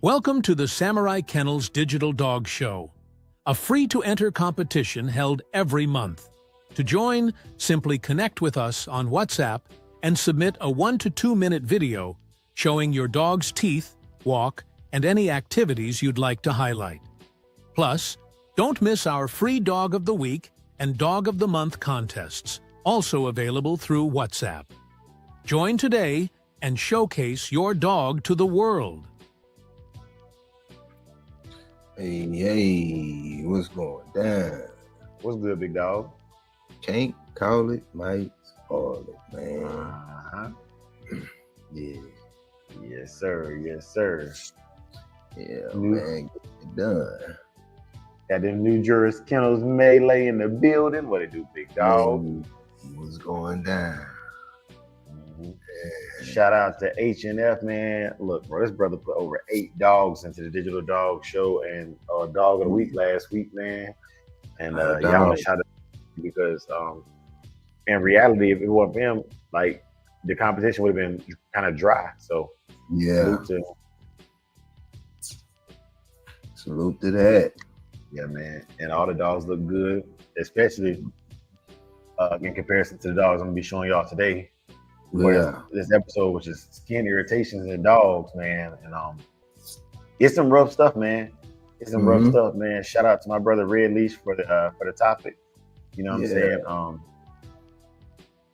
Welcome to the Samurai Kennels Digital Dog Show, a free-to-enter competition held every month. To join, simply connect with us on WhatsApp and submit a 1 to 2 minute video showing your dog's teeth, walk, and any activities you'd like to highlight. Plus, don't miss our free Dog of the Week and Dog of the Month contests, also available through WhatsApp. Join today and showcase your dog to the world. Hey, what's going down? What's good, big dog? Can't call it, might call it, man. Uh-huh. Yeah, Yes, sir. Yes, sir. yeah, New- man, get it done. Got them New Jersey Kennels melee in the building. What it do, big dog? Man, what's going down? Mhm. Shout out to H&F, man. Look, bro, this brother put over 8 dogs into the Digital Dog Show and Dog of the Week last week, man. And y'all want to shout out because in reality, if it wasn't for him, like the competition would have been kind of dry. So Yeah, salute to salute to that. yeah, man. And all the dogs look good, especially in comparison to the dogs I'm gonna be showing y'all today. Yeah, This episode, which is skin irritations in dogs, man. And it's some rough stuff, man. It's some rough stuff, man. Shout out to my brother Red Leash for the topic. You know what I'm saying?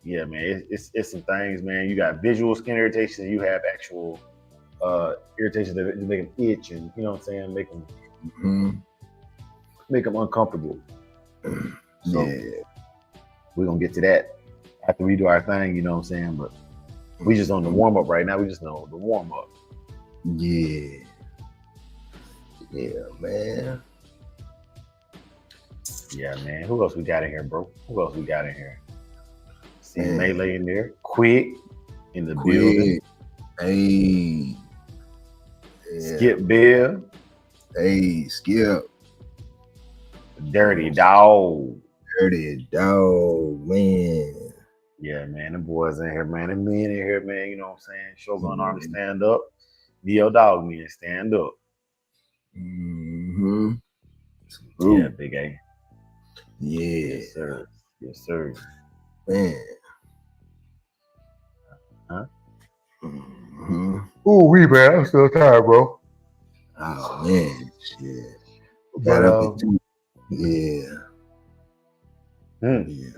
Yeah, man. It's some things, man. You got visual skin irritation. You have actual irritations that make them itch, and you know what I'm saying, make them uncomfortable. So yeah, we're gonna get to that after we do our thing, you know what I'm saying? But we just on the warm up right now. We just know the warm up. yeah, yeah, man. Yeah, man. Who else we got in here, bro? Who else we got in here? See Man. Melee in there. Quick in the building. Quick, hey, yeah. Skip Bill. Hey, Skip, Dirty Dog. dirty dog, man. Yeah, man. Them boys in here, man. Them men in here, man. You know what I'm saying? Shogun Army, stand up. Neo Dog men, stand up. Mm-hmm. Yeah, Big A. Yeah, Yes, sir. Yes, sir. man. Huh? Mm-hmm. Ooh, man. I'm still tired, bro. Oh man, shit. But, Got up at 2. Yeah. hmm. Yeah.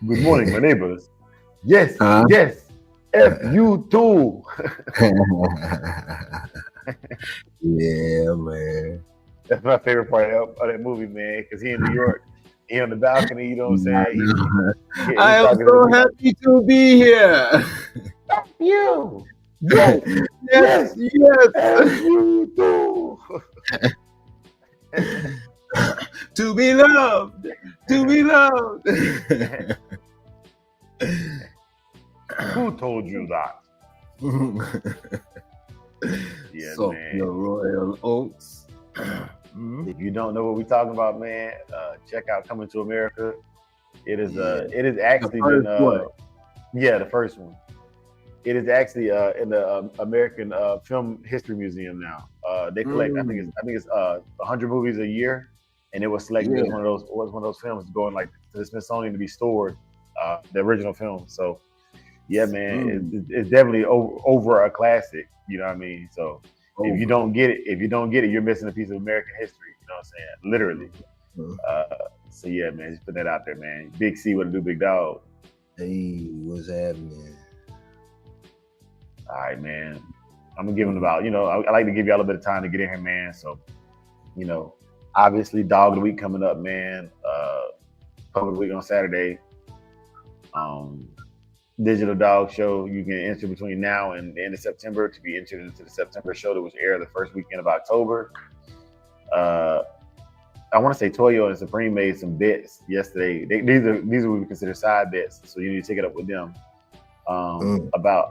Good morning, my neighbors. Yes, Huh? yes. F you too. Yeah, man. That's my favorite part of that movie, man. Because he in New York, he on the balcony. You know what I'm saying? He I am talking to so the- happy to be here. F you. Yes, Yes, yes. F you too. To be loved. To be loved. Who told you that? Yeah, So, man. your Royal Oaks. Mhm. If you don't know what we're talking about, man, check out Coming to America. It is actually The been first one. yeah, the first one. It is actually in the American Film History Museum now. They collect, I think it's 100 movies a year, and it was selected as one of those films going like to the Smithsonian to be stored, the original film. So, yeah, man, it's definitely over a classic. You know what I mean? So if you don't get it, you're missing a piece of American history. You know what I'm saying? Literally. So yeah, man, just put that out there, man. Big C, what to do, big dog? Hey, what's happening? All right, man. I'm gonna give him about, I like to give y'all a little bit of time to get in here, man. So, obviously, Dog of the Week coming up, man. Dog of the Week on Saturday. Digital Dog Show. You can enter between now and the end of September to be entered into the September show that was aired the first weekend of October. I want to say Toyo and Supreme made some bets yesterday. These are what we consider side bets, so you need to take it up with them about.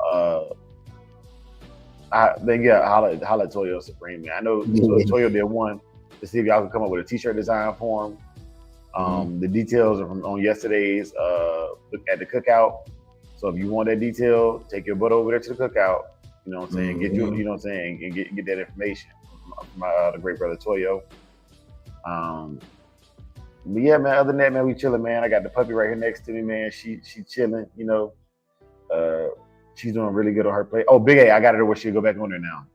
Holla at Toyo and Supreme, man. I know Toyo did one to see if y'all could come up with a T-shirt design for him. The details are from on yesterday's at the cookout. So if you want that detail, take your butt over there to the cookout. You know what I'm saying? Get you know what I'm saying, and get that information from my the great brother Toyo. But yeah, man. Other than that, man, we chilling, man. I got the puppy right here next to me, man. She chilling. You know, she's doing really good on her play. Oh, Big A, I got her where she'll go back on there now.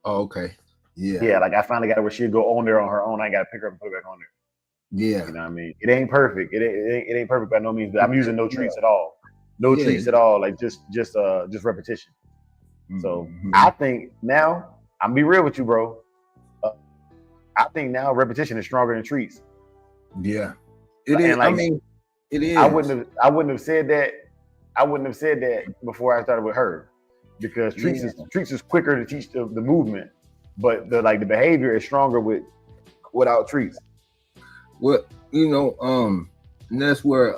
Oh, okay. Yeah. Yeah, like I finally got her where she'll go on there on her own. I ain't got to pick her up and put her back on there. Yeah. You know what I mean? It ain't perfect. It ain't perfect by no means. But I'm using no treats at all. No treats at all. Like just repetition. So I think now, I'm gonna be real with you, bro. I think now repetition is stronger than treats. Yeah, it is. Like, I mean, it is. I wouldn't have said that. I wouldn't have said that before I started with her, because treats is quicker to teach the movement, but the behavior is stronger without treats. Well, you know, and that's where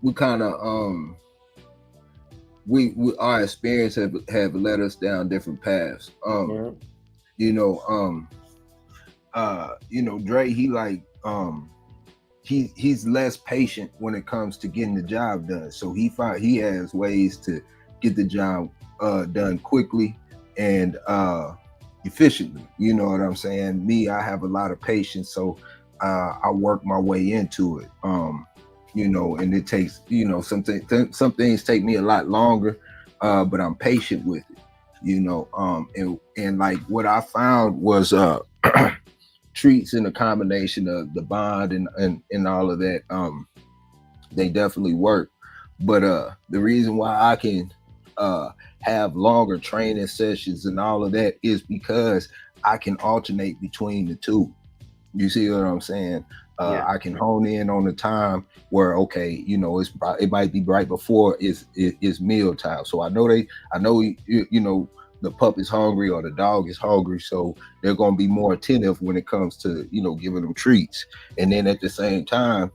we kind of we our experience have led us down different paths. You know, Dre, he's less patient when it comes to getting the job done. So he has ways to get the job done quickly and efficiently. You know what I'm saying? Me, I have a lot of patience, so I work my way into it. You know, and it takes, you know, some things take me a lot longer, but I'm patient with it. You know, and like what I found was treats in a combination of the bond and all of that, they definitely work. But the reason why I can have longer training sessions and all of that is because I can alternate between the two. You see what I'm saying? I can hone in on the time where, okay, you know, it might be right before it's meal time. So I know you know, the pup is hungry or the dog is hungry, so they're going to be more attentive when it comes to, you know, giving them treats. And then at the same time,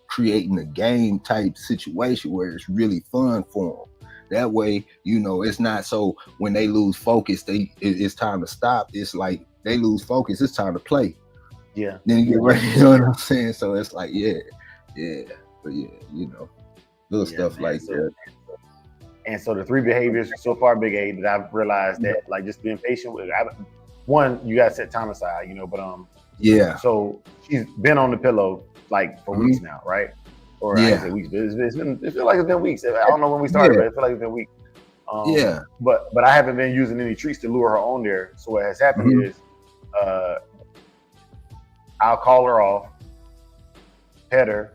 creating a game type situation where it's really fun for them. That way, you know, it's not so when they lose focus, it's time to stop. It's like they lose focus, it's time to play. Yeah. Then you get ready, you know what I'm saying? So it's like, but you know, little stuff like that. And so the three behaviors so far, Big A, that I've realized that, like, just being patient with it. One, you gotta set time aside, you know, but so she's been on the pillow like for weeks now, right? Or I say weeks, but it feels like it's been weeks. I don't know when we started, but it feels like it's been weeks. But I haven't been using any treats to lure her on there. So what has happened is I'll call her off, pet her,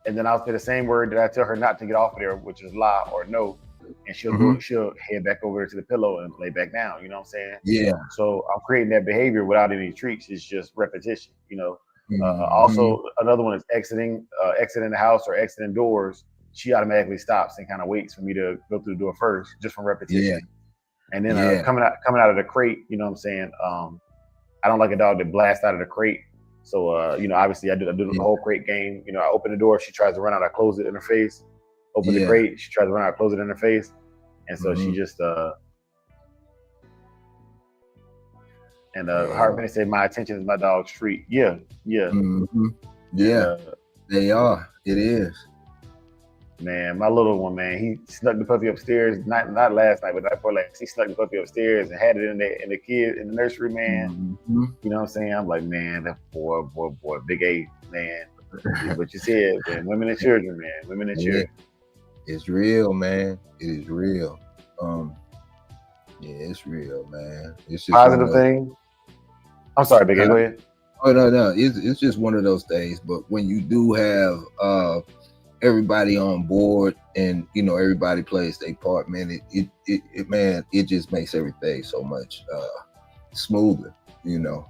and then I'll say the same word that I tell her not to get off of there, which is lie or no. And she'll head back over to the pillow and lay back down. You know what I'm saying? Yeah. So I'm creating that behavior without any treats. It's just repetition. You know. Also, another one is exiting the house or exiting doors. She automatically stops and kind of waits for me to go through the door first, just from repetition. Yeah. And then coming out of the crate. You know what I'm saying? I don't like a dog that blasts out of the crate. So you know, obviously I do the whole crate game. You know, I open the door. She tries to run out. I close it in her face. Open the crate, she tries to run out, close it in her face. And so she just Hartman said, my attention is my dog's treat. Yeah. They are. It is. Man, my little one, man, he snuck the puppy upstairs, not last night, but the night before last. He snuck the puppy upstairs and had it in the nursery, man. You know what I'm saying? I'm like, man, that boy, Big A, man. What you said, man. Women and children, man. Women and children. It's real, man. It is real. It's real, man. It's just positive thing. I'm sorry, Big A, go ahead. Oh no, it's just one of those things. But when you do have everybody on board and you know everybody plays their part, man, it just makes everything so much smoother. You know,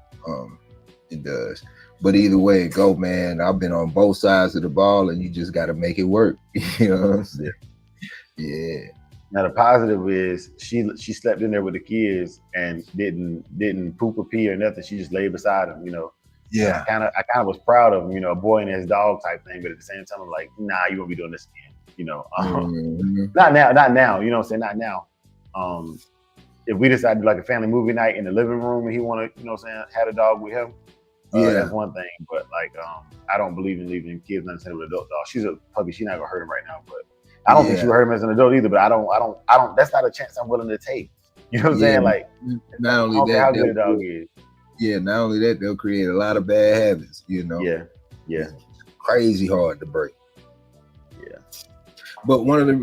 it does. But either way it go, man, I've been on both sides of the ball, and you just got to make it work. You know what I'm saying? Yeah. Now the positive is she slept in there with the kids and didn't poop or pee or nothing. She just laid beside him. You know. Yeah. I kind of was proud of him. You know, a boy and his dog type thing. But at the same time, I'm like, nah, you won't be doing this again. You know. Not now. You know what I'm saying? Not now. If we decide to do like a family movie night in the living room and he want to, you know what I'm saying, have a dog with him. That's one thing, but like I don't believe in leaving kids unattended with adult dogs. She's a puppy; she's not gonna hurt him right now. But I don't think she would hurt him as an adult either, but I don't. That's not a chance I'm willing to take. You know what I'm saying? Like, not only that, how good a dog is. Yeah, not only that, they'll create a lot of bad habits. You know. Yeah. It's crazy hard to break. Yeah. But one of the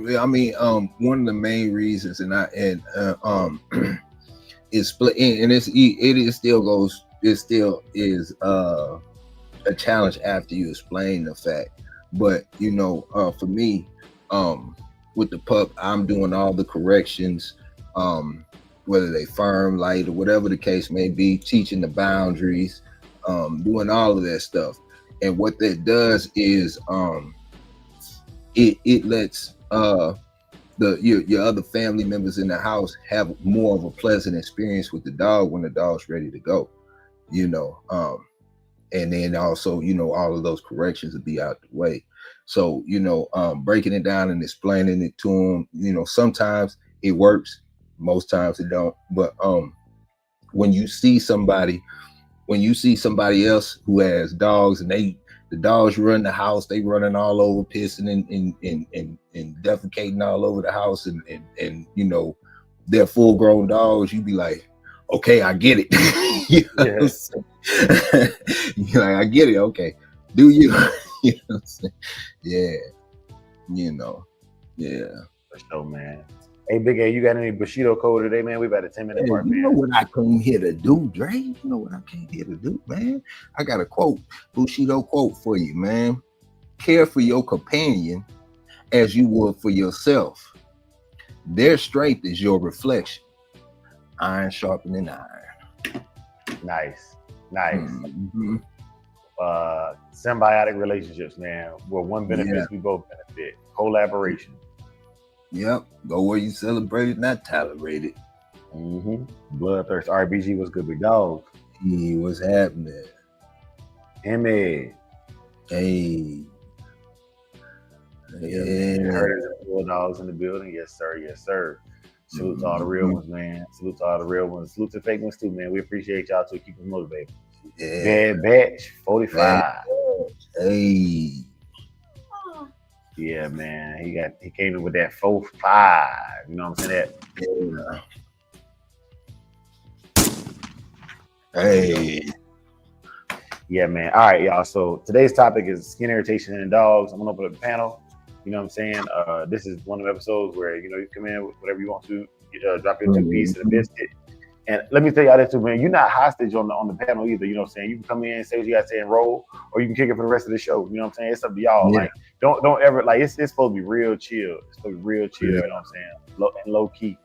main reasons, is split, and it still is a challenge after you explain the fact. But you know, for me, with the pup, I'm doing all the corrections, whether they firm, light, or whatever the case may be, teaching the boundaries, doing all of that stuff. And what that does is it lets your other family members in the house have more of a pleasant experience with the dog when the dog's ready to go, you know. And then also, you know, all of those corrections will be out the way. So, you know, breaking it down and explaining it to them, you know, sometimes it works, most times it don't. But when you see somebody else who has dogs and the dogs run the house, they running all over, pissing and defecating all over the house, and you know, they're full grown dogs, you be like, okay, I get it. You know what I'm saying? You're like, I get it. Okay, do you? You know what I'm saying? Yeah, you know, yeah. For sure, man. Hey, Big A, you got any Bushido code today, man? We about a 10-minute mark, man. You know what I came here to do, Dre? You know what I came here to do, man? I got a Bushido quote for you, man. Care for your companion as you would for yourself. Their strength is your reflection. Iron sharpening iron. Nice. Mm-hmm. Symbiotic relationships, man. Where one benefits, we both benefit. Collaboration. Yep. Go where you celebrate it, not tolerate it. Bloodthirst. RBG was good with dogs. He was happening. Hey. Yeah. Herders and Bulldogs in the building. Yes, sir. Salute to all the real ones, man. Salute to all the real ones. Salute to the fake ones too, man. We appreciate y'all too. Keep us motivated. Yeah. Bad Batch 45. Hey. Yeah, man. He came in with that 4-5. You know what I'm saying? Hey. Yeah, man. All right, y'all. So today's topic is skin irritation in dogs. I'm gonna open up the panel. You know what I'm saying? This is one of the episodes where, you know, you come in with whatever you want to, drop your 2 pieces of biscuit. And let me tell y'all this too, man. You're not hostage on the panel either. You know what I'm saying? You can come in, say what you got to say, and roll, or you can kick it for the rest of the show. You know what I'm saying? It's up to y'all. Yeah. Like, don't ever, like, it's supposed to be real chill. It's supposed to be real chill. You know what I'm saying? Low key.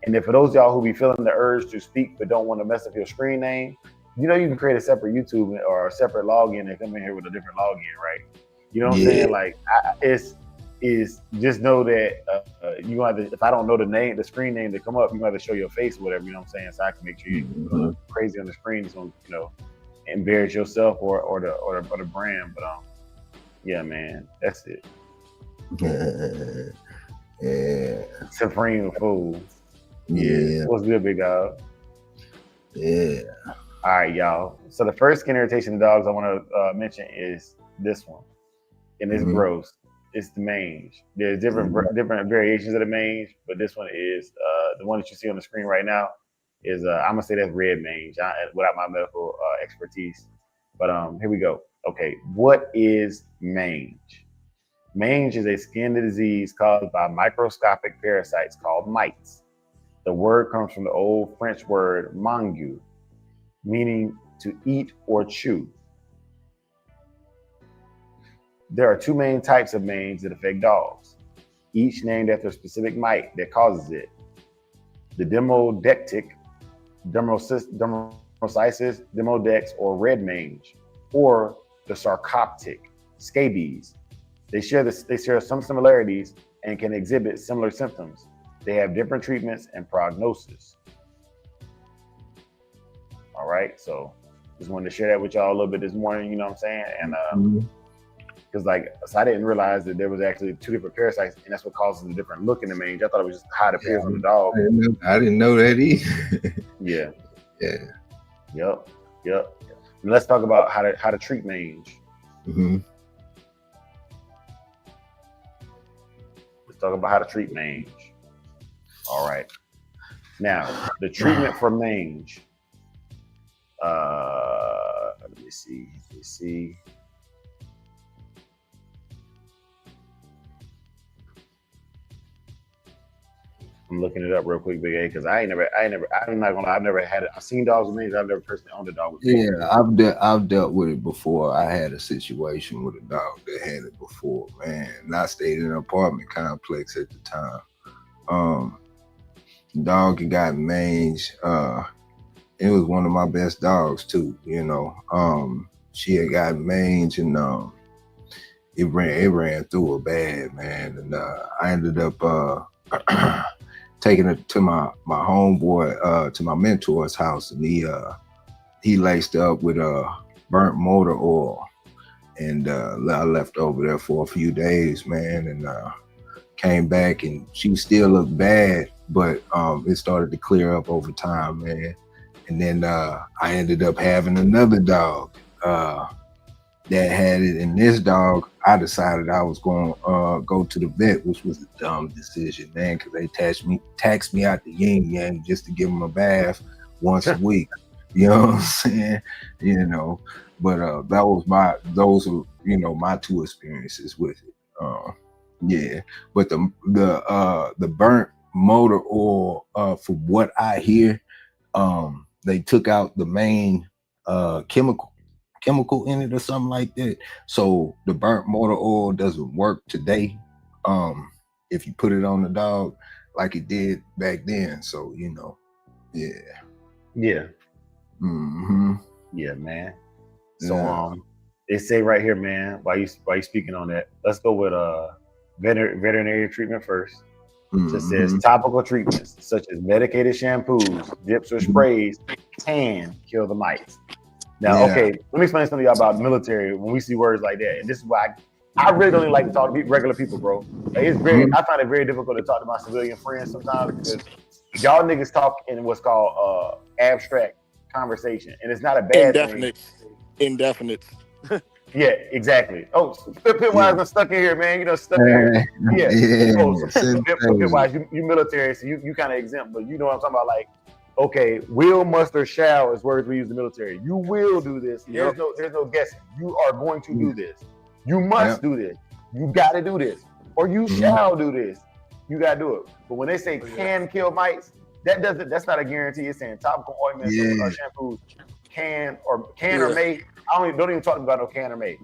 And then for those of y'all who be feeling the urge to speak but don't want to mess up your screen name, you know, you can create a separate YouTube or a separate login and come in here with a different login, right? You know what I'm saying? Like, just know that you have to, if I don't know the screen name to come up, you have to show your face or whatever, you know what I'm saying? So I can make sure you look crazy on the screen, so, you know, embarrass yourself or the brand. But yeah, man, that's it. Yeah. Supreme fool. Yeah. What's good, big dog? Yeah. All right, y'all. So the first skin irritation of dogs I want to mention is this one, and it's gross. It's the mange. There's different variations of the mange, but this one is the one that you see on the screen right now is I'm gonna say that's red mange without my medical expertise. But here we go. Okay, what is mange? Mange is a skin disease caused by microscopic parasites called mites. The word comes from the old French word mangue, meaning to eat or chew. There are 2 main types of mange that affect dogs, each named after a specific mite that causes it. The demodectic, dermocysis, demodex, or red mange, or the sarcoptic, scabies. They share some similarities and can exhibit similar symptoms. They have different treatments and prognosis. All right, so just wanted to share that with y'all a little bit this morning, you know what I'm saying? And because so I didn't realize that there was actually 2 different parasites, and that's what causes the different look in the mange. I thought it was just how it appears on the dog. I didn't know that either. Yeah. Yep. And let's talk about how to treat mange. Let's talk about how to treat mange. All right. Now, the treatment for mange. Let me see. I'm looking it up real quick, Big A, because I'm not gonna lie, I've never had it. I've seen dogs with mange. I've never personally owned a dog with mange. Yeah, I've dealt with it before. I had a situation with a dog that had it before, man. And I stayed in an apartment complex at the time. Dog had got mange. It was one of my best dogs too, you know. She had got mange, and it ran through her bad, man. And I ended up taking it to my homeboy, to my mentor's house, and he laced up with burnt motor oil, and I left over there for a few days, man, and came back, and she still looked bad, but it started to clear up over time, man. And then I ended up having another dog that had it, and this dog, I decided I was going to go to the vet, which was a dumb decision, man, because they taxed me out the yin yang just to give him a bath once a week. You know what I'm saying? You know, but those are, you know, my two experiences with it. Yeah, but the burnt motor oil, from what I hear, they took out the main chemical in it or something like that. So the burnt motor oil doesn't work today if you put it on the dog like it did back then. So, you know, yeah. Yeah, man. So they say right here, man, while you speaking on that, let's go with veterinary treatment first. It says topical treatments such as medicated shampoos, dips, or sprays can kill the mites. Now, okay, let me explain something to y'all about the military when we see words like that. And this is why I really don't even like to talk to regular people, bro. Like, I find it very difficult to talk to my civilian friends sometimes because y'all niggas talk in what's called abstract conversation, and it's not a bad thing. Indefinite. Yeah, exactly. Oh, Pitwise is stuck in here, man. You know, stuck in here. Yeah. Oh, so Pitwise, you military, so you kind of exempt, but you know what I'm talking about. Like, okay, will, must, or shall is words we use in the military. You will do this. There's no guessing. You are going to do this. You must do this. You got to do this, or you shall do this. You got to do it. But when they say can kill mites, that's not a guarantee. It's saying topical ointments or shampoos can or may. Don't even talk about no can or may.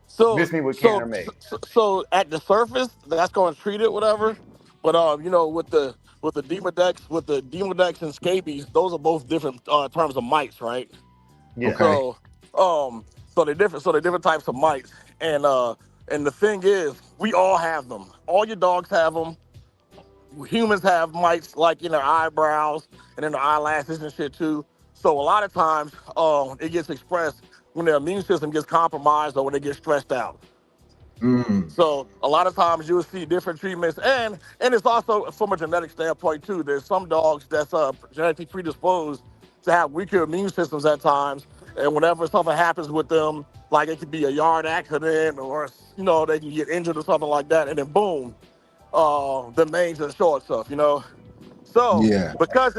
So miss me with can or may. So at the surface, that's going to treat it, whatever. But you know, with the Demodex and scabies, those are both different terms of mites, right? Yeah. Okay. So they're different. So they're different types of mites, and the thing is, we all have them. All your dogs have them. Humans have mites like in their eyebrows and in their eyelashes and shit too. So a lot of times, it gets expressed when their immune system gets compromised or when they get stressed out. So a lot of times you'll see different treatments, and it's also from a genetic standpoint too. There's some dogs that's genetically predisposed to have weaker immune systems at times, and whenever something happens with them, like it could be a yard accident or, you know, they can get injured or something like that, and then boom, the mange and short stuff, you know. So because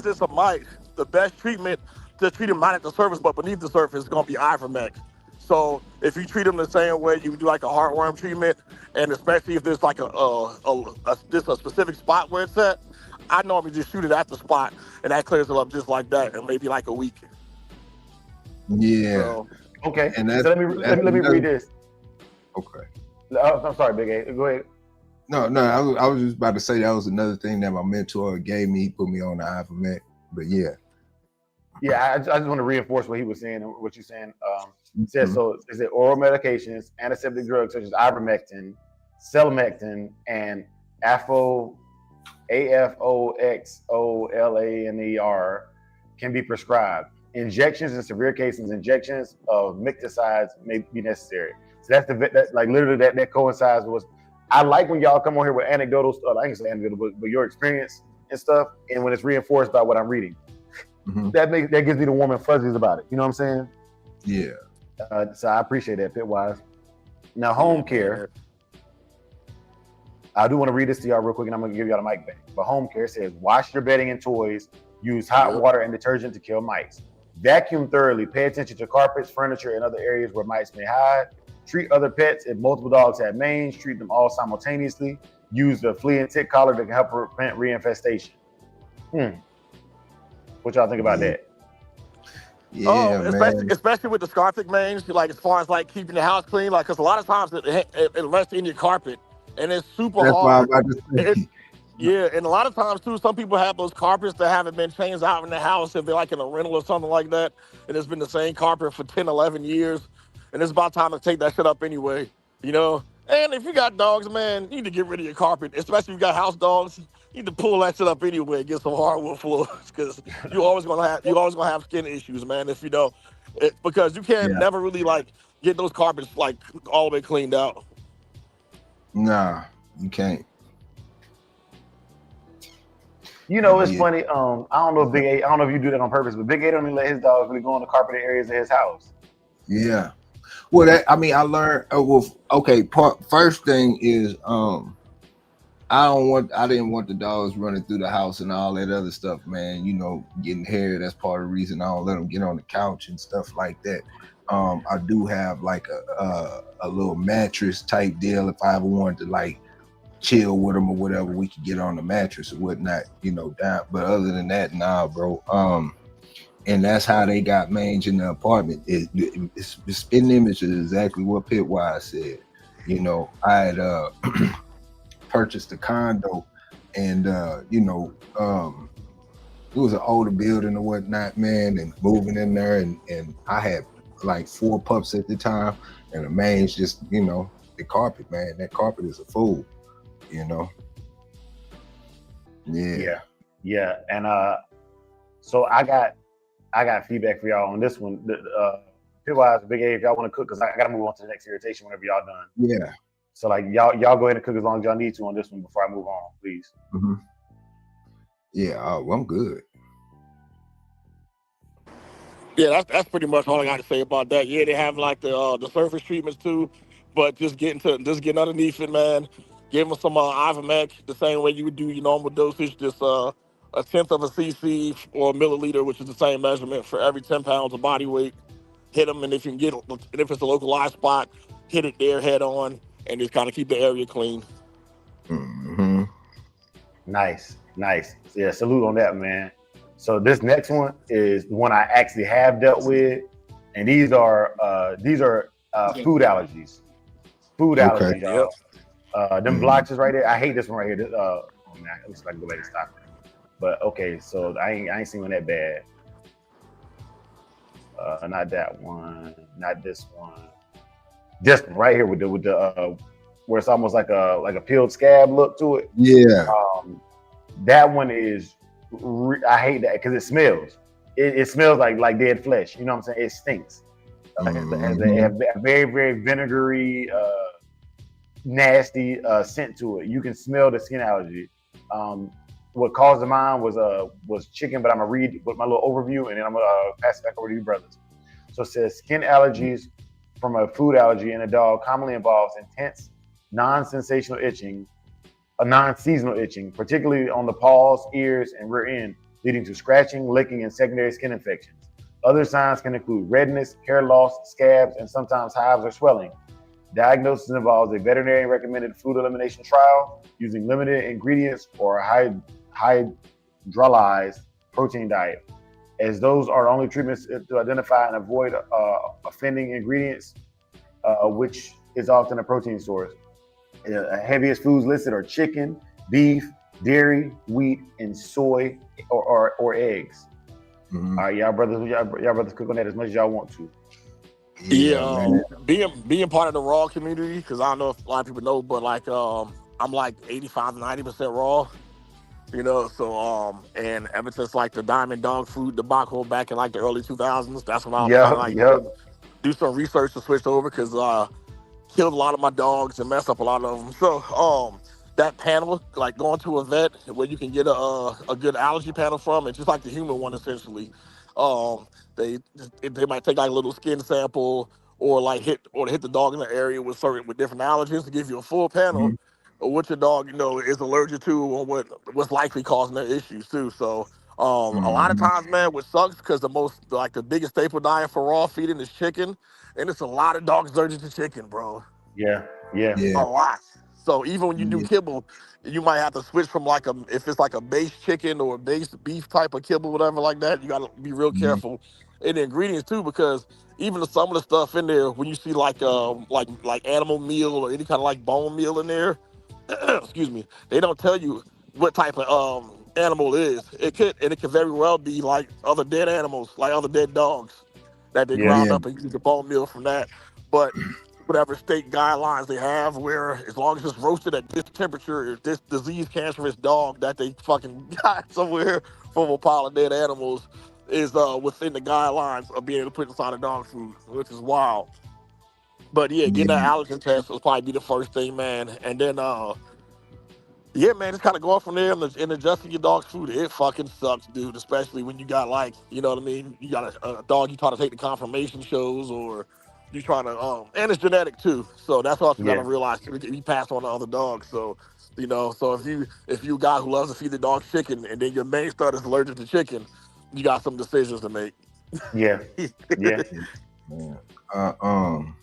it's a mite, the best treatment to treat them not at the surface but beneath the surface is going to be ivermectin. So if you treat them the same way you do like a heartworm treatment, and especially if there's like just a specific spot where it's at, I normally just shoot it at the spot, and that clears it up just like that in maybe like a week. Yeah. So, okay. And so let me read this. Okay. I'm sorry, Big A. Go ahead. No. I was just about to say that was another thing that my mentor gave me. He put me on the ivermectin. But yeah. Yeah, I just want to reinforce what he was saying and what you're saying. It says, so is it oral medications, antiseptic drugs such as ivermectin, selamectin, and AFOXOLANER can be prescribed. Injections in severe cases, injections of micticides may be necessary. So that's like literally that coincides with. I like when y'all come on here with anecdotal stuff. I can say anecdotal, but your experience and stuff, and when it's reinforced by what I'm reading. That gives me the warm and fuzzies about it. You know what I'm saying? Yeah. So I appreciate that, Pitwise. Now, home care. I do want to read this to y'all real quick, and I'm going to give y'all the mic back. But home care says, wash your bedding and toys. Use hot water and detergent to kill mice. Vacuum thoroughly. Pay attention to carpets, furniture, and other areas where mice may hide. Treat other pets. If multiple dogs have mange, treat them all simultaneously. Use the flea and tick collar to help prevent reinfestation. What y'all think about that? Yeah, especially with the scarfic mange, like as far as like keeping the house clean, like because a lot of times it rests in your carpet and it's super that's why I'm hard. about to say. Yeah, and a lot of times too, some people have those carpets that haven't been changed out in the house if they're like in a rental or something like that, and it's been the same carpet for 10, 11 years, and it's about time to take that shit up anyway, you know? And if you got dogs, man, you need to get rid of your carpet, especially if you got house dogs. You need to pull that shit up anyway and get some hardwood floors, because you always gonna have skin issues, man, if you don't, because you can't Yeah. never really like get those carpets like all the way cleaned out. Nah, you can't. You know, it's funny. I don't know if Big A, I don't know if you do that on purpose, but Big A don't even let his dogs really go in the carpeted areas of his house. Yeah. Well, I learned. First thing is, I didn't want the dogs running through the house and all that other stuff, man. You know, getting hair. That's part of the reason I don't let them get on the couch and stuff like that. I do have like a little mattress type deal. If I ever wanted to like chill with them or whatever, we could get on the mattress or whatnot, you know, down. But other than that, nah, bro. And that's how they got mange in the apartment. The spitting image is exactly what Pitwise said. You know, I had purchased a condo, and it was an older building or whatnot, man, and moving in there, and I had like 4 pups at the time, and the mange just, you know, the carpet, man. That carpet is a fool. You know. Yeah. And so I got feedback for y'all on this one. Pitwise, Big A, if y'all want to cook, because I gotta move on to the next irritation whenever y'all done. Yeah. So like y'all go ahead and cook as long as y'all need to on this one before I move on, please. Mm-hmm. Yeah, I'm good. Yeah, that's pretty much all I got to say about that. Yeah, they have like the surface treatments too, but just getting underneath it, man. Give them some Ivermectin the same way you would do your normal dosage, just a 1/10 of a cc or a milliliter, which is the same measurement for every 10 pounds of body weight. Hit them, and if it's a localized spot, hit it there head on, and just kind of keep the area clean. Mm-hmm. Nice. Yeah, salute on that, man. So this next one is the one I actually have dealt with, and these are food allergies. Food allergies, y'all. Them blotches right there. I hate this one right here. Oh man, it looks like I can go back and stop it. But okay, so I ain't seen one that bad. Not that one. Not this one. Just right here with the where it's almost like a peeled scab look to it. Yeah. That one is. I hate that because it smells. It smells like dead flesh. You know what I'm saying? It stinks. It has a very, very vinegary, nasty scent to it. You can smell the skin allergy. What caused mine was chicken, but I'm gonna read with my little overview, and then I'm gonna pass it back over to you, brothers. So it says skin allergies from a food allergy in a dog commonly involves intense, non-sensational itching, a non-seasonal itching, particularly on the paws, ears, and rear end, leading to scratching, licking, and secondary skin infections. Other signs can include redness, hair loss, scabs, and sometimes hives or swelling. Diagnosis involves a veterinarian-recommended food elimination trial using limited ingredients or a hydrolyzed protein diet, as those are the only treatments to identify and avoid offending ingredients, which is often a protein source. Heaviest foods listed are chicken, beef, dairy, wheat, and soy or eggs. Mm-hmm. All right, y'all brothers cook on that as much as y'all want to. Yeah, being part of the raw community, because I don't know if a lot of people know, but like I'm like 85 to 90% raw. You know, so and ever since like the Diamond Dog Food debacle back in like the early 2000s, that's when I was trying to like do some research to switch over, because killed a lot of my dogs and messed up a lot of them. So that panel, like going to a vet where you can get a good allergy panel from, it's just like the human one essentially. They might take like a little skin sample or hit the dog in the area with different allergens to give you a full panel. Mm-hmm. what your dog, is allergic to, or what's likely causing their issues too. So a lot of Mhm. times, man, what sucks because the biggest staple diet for raw feeding is chicken, and it's a lot of dogs allergic to chicken, bro. Yeah, yeah, A Yeah, lot. So even when you do yeah. kibble, you might have to switch from if it's like a base chicken or a base beef type of kibble, whatever like that. You gotta be real Mhm. careful in the ingredients too, because even some of the stuff in there, when you see like animal meal or any kind of like bone meal in there, excuse me, they don't tell you what type of animal it is. It could very well be like other dead animals, like other dead dogs that they yeah, ground Yeah. up and use the bone meal from that. But whatever state guidelines they have, where as long as it's roasted at this temperature, this disease cancerous dog that they fucking got somewhere from a pile of dead animals is within the guidelines of being able to put inside a dog food, which is wild. But yeah, getting that Yeah. allergen test will probably be the first thing, man. And then yeah, man, it's kind of going from there and adjusting your dog's food. It fucking sucks, dude, especially when you got you know what I mean? You got a dog you try to take the confirmation shows, or you trying to, and it's genetic too. So that's what you got to yeah, realize. We pass on to other dogs. So, so if you a guy who loves to feed the dog chicken and then your main stud is allergic to chicken, you got some decisions to make. yeah, yeah, Yeah. Uh, um,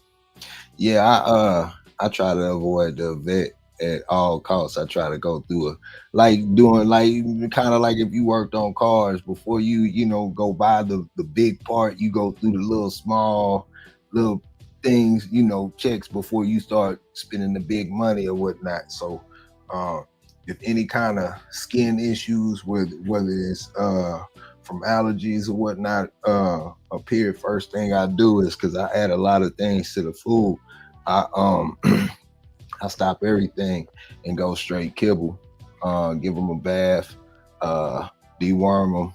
yeah, I try to avoid the vet at all costs. I try to go through doing like kind of like if you worked on cars before go buy the big part, you go through the little small little things, checks before you start spending the big money or whatnot. So if any kind of skin issues with whether it's from allergies or whatnot appear, first thing I do is, because I add a lot of things to the food, I I stop everything and go straight kibble, give them a bath, deworm them,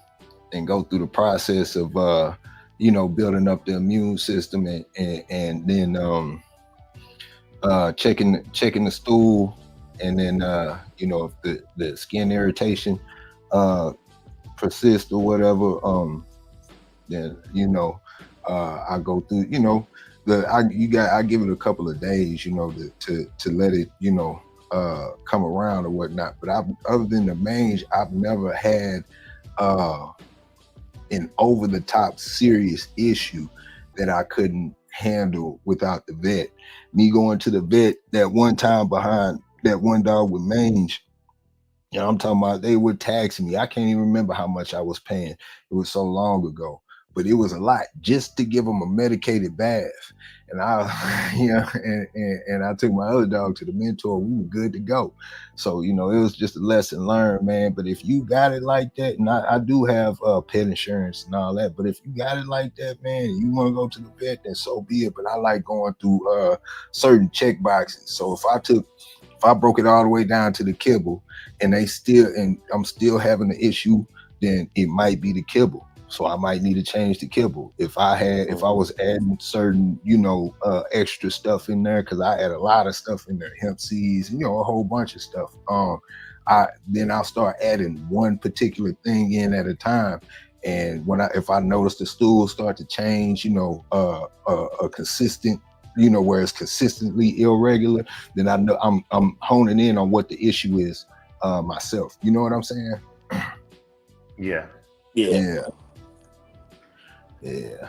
and go through the process of building up the immune system, and then checking the stool, and then if the skin irritation persist or whatever, then I go through, I give it a couple of days, to let it, come around or whatnot. But other than the mange, I've never had an over the top serious issue that I couldn't handle without the vet. Me going to the vet that one time behind that one dog with mange, I'm talking about, they would tax me. I can't even remember how much I was paying. It was so long ago, but it was a lot just to give them a medicated bath. And and I took my other dog to the mentor. We were good to go. So, it was just a lesson learned, man. But if you got it like that, and I do have pet insurance and all that, but if you got it like that, man, and you want to go to the vet, then so be it. But I like going through certain check boxes. So if I broke it all the way down to the kibble, and I'm still having the issue, then it might be the kibble. So I might need to change the kibble. If I was adding certain, extra stuff in there, because I add a lot of stuff in there, hemp seeds, a whole bunch of stuff. Then I'll start adding one particular thing in at a time. And if I notice the stools start to change, a consistent, where it's consistently irregular, then I know I'm honing in on what the issue is myself. You know what I'm saying? yeah. Yeah. Yeah.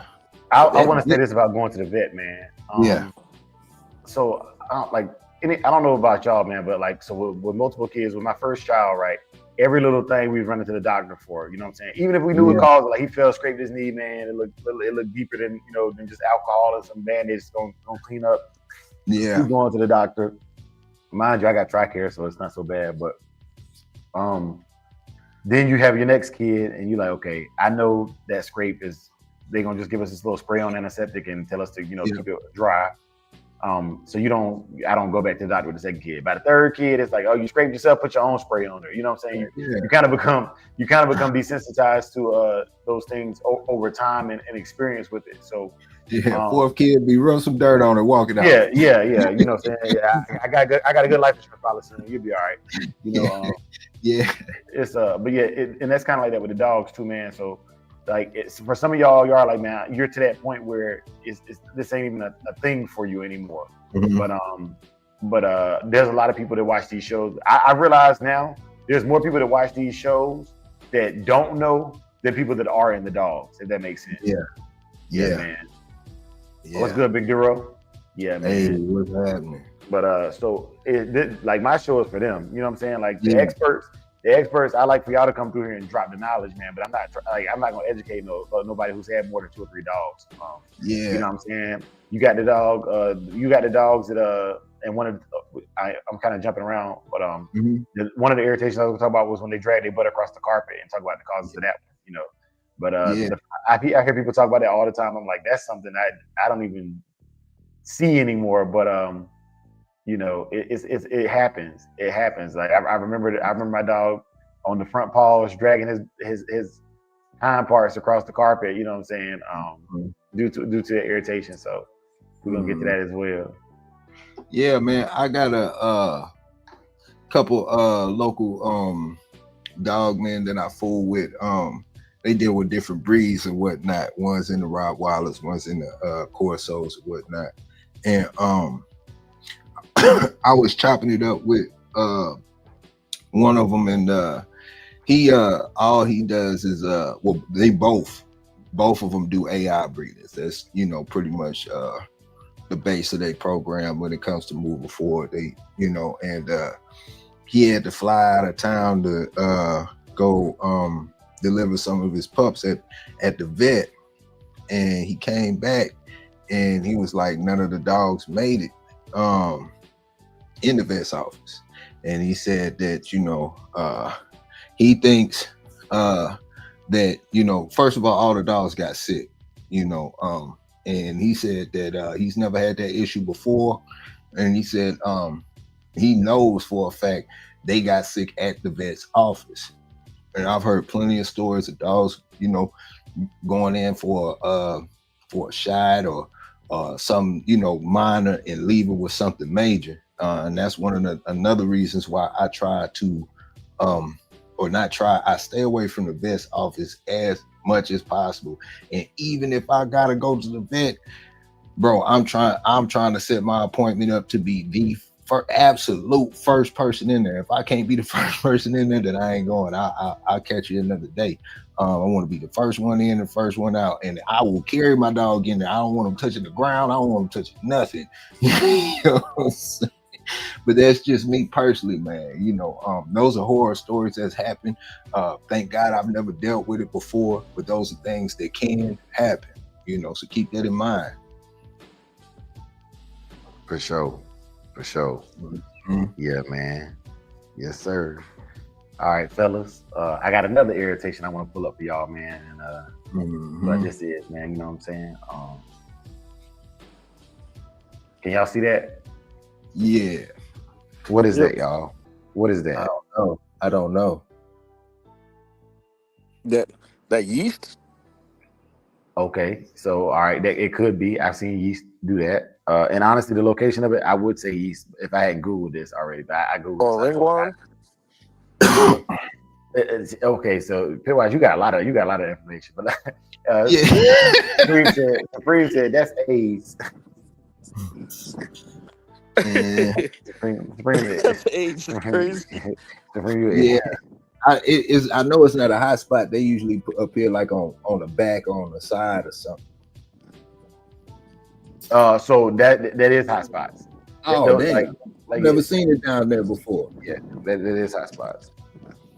I want to say this about going to the vet, man. Yeah. So I don't know about y'all, man, but with multiple kids, with my first child, right? Every little thing we run into the doctor for, you know what I'm saying? Even if we knew it caused it, like he fell, scraped his knee, man, it looked deeper than just alcohol and some band-aids gonna clean up. Yeah. Keep going to the doctor. Mind you, I got trachea, so it's not so bad. But then you have your next kid, and you're like, okay, I know that scrape they're gonna just give us this little spray on antiseptic and tell us to keep it dry. So I don't go back to the doctor with the second kid. By the third kid, it's like, oh, you scraped yourself, put your own spray on there. You know what I'm saying? You kind of become desensitized to those things over time and experience with it. So fourth kid be rub some dirt on it, walk it out. Yeah. You know what I'm saying? Yeah, I got a good life insurance policy, and you'll be all right. Yeah. It's but yeah, and that's kind of like that with the dogs too, man. So like, it's for some of y'all are like, man, you're to that point where this ain't even a thing for you anymore. Mm-hmm. But there's a lot of people that watch these shows. I realize now there's more people that watch these shows that don't know than people that are in the dogs, if that makes sense. Yeah, man. Yeah. What's good, Big Duro? Yeah, man. Hey, what's happening? But like my show is for them. You know what I'm saying? Like the experts. I like for y'all to come through here and drop the knowledge, man. But I'm not gonna educate nobody who's had more than 2 or 3 dogs. You know what I'm saying? You got the dog. You got the dogs that and one of I'm kind of jumping around, but one of the irritations I was gonna talk about was when they drag their butt across the carpet and talk about the causes of that. You know, but I hear people talk about that all the time. I'm like, that's something I don't even see anymore. But you know, it happens. It happens. Like I remember my dog on the front paws dragging his hind parts across the carpet. You know what I'm saying? Due to the irritation. So we're gonna get to that as well. Yeah, man. I got a couple local dog men that I fool with. They deal with different breeds and whatnot. One's in the Rottweilers, one's in the Corsos and whatnot. And I was chopping it up with one of them, and he all he does is well, they both of them do AI breeders. That's, you know, pretty much the base of their program when it comes to moving forward. They, you know, and he had to fly out of town to go deliver some of his pups at the vet, and he came back and he was like, none of the dogs made it in the vet's office. And he said that, you know, he thinks that, you know, first of all the dogs got sick, you know, and he said that he's never had that issue before. And he said he knows for a fact they got sick at the vet's office. And I've heard plenty of stories of dogs, you know, going in for a shot or some, you know, minor and leaving with something major. And that's one of another reasons why I try to, I stay away from the vet's office as much as possible. And even if I gotta go to the vet, bro, I'm trying to set my appointment up to be the absolute first person in there. If I can't be the first person in there, then I ain't going. I'll catch you another day. I want to be the first one in and first one out, and I will carry my dog in there. I don't want him touching the ground. I don't want him touching nothing. You know what I'm saying? But that's just me personally, man. You know, those are horror stories that's happened. Thank God I've never dealt with it before, but those are things that can happen. You know, so keep that in mind. For sure. Yeah, man. Yes, sir. All right, fellas. I got another irritation I want to pull up for y'all, man. And but this is, man, you know what I'm saying? Can y'all see that? Yeah. What is that, y'all? What is that? I don't know. That yeast? Okay, so all right, it could be. I've seen yeast do that. And honestly, the location of it, I would say yeast if I had Googled this already. But I Googled. Or ringworm. Okay, so Pitwise, you got a lot of information, but Supreme said that's AIDS. Supreme That's AIDS is crazy. Yeah. I know it's not a hot spot. They usually appear like on the back or on the side or something. So that is hot spots. Oh, damn. I've never seen it down there before. Yeah, that is hot spots.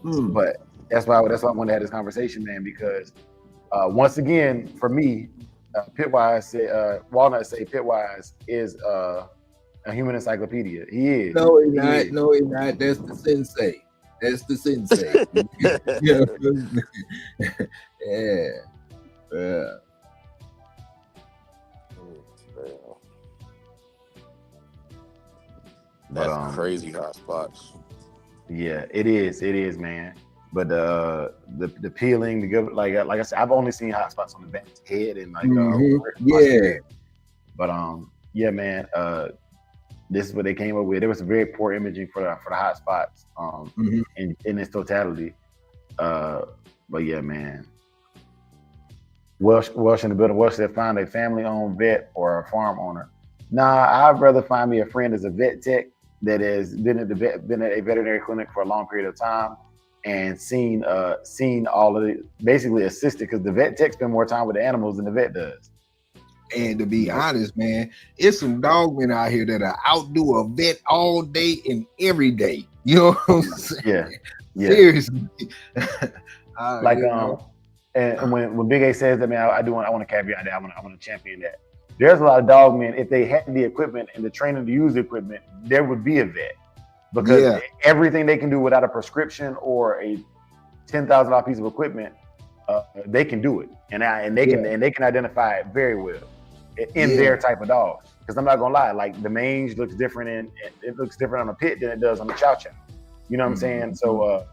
But that's why I wanted to have this conversation, man, because once again, for me, Pitwise said, Walnut say Pitwise is a human encyclopedia. He is. No, he's not. No, he's not. That's the sensei. Yeah. That's crazy hot spots. Yeah, it is, man. But the peeling, like I said, I've only seen hot spots on the back's head and like yeah. But yeah, man. This is what they came up with. There was some very poor imaging for the hot spots in its totality. But yeah, man. Welsh in the building. Welsh said, find a family-owned vet or a farm owner. Nah, I'd rather find me a friend as a vet tech that has been at a veterinary clinic for a long period of time and seen all of it, basically assisted, because the vet tech spend more time with the animals than the vet does. And to be honest, man, it's some dogmen out here that are outdo a vet all day and every day. You know what I'm saying? Yeah. Seriously. Like and when Big A says that, man, I want to caveat that. I want to champion that. There's a lot of dogmen, if they had the equipment and the training to use the equipment, there would be a vet, because everything they can do without a prescription or a $10,000 piece of equipment, they can do it, and they can identify it very well in their type of dog. Because I'm not gonna lie, like the mange looks different, and it looks different on a pit than it does on a chow chow. You know what I'm saying? So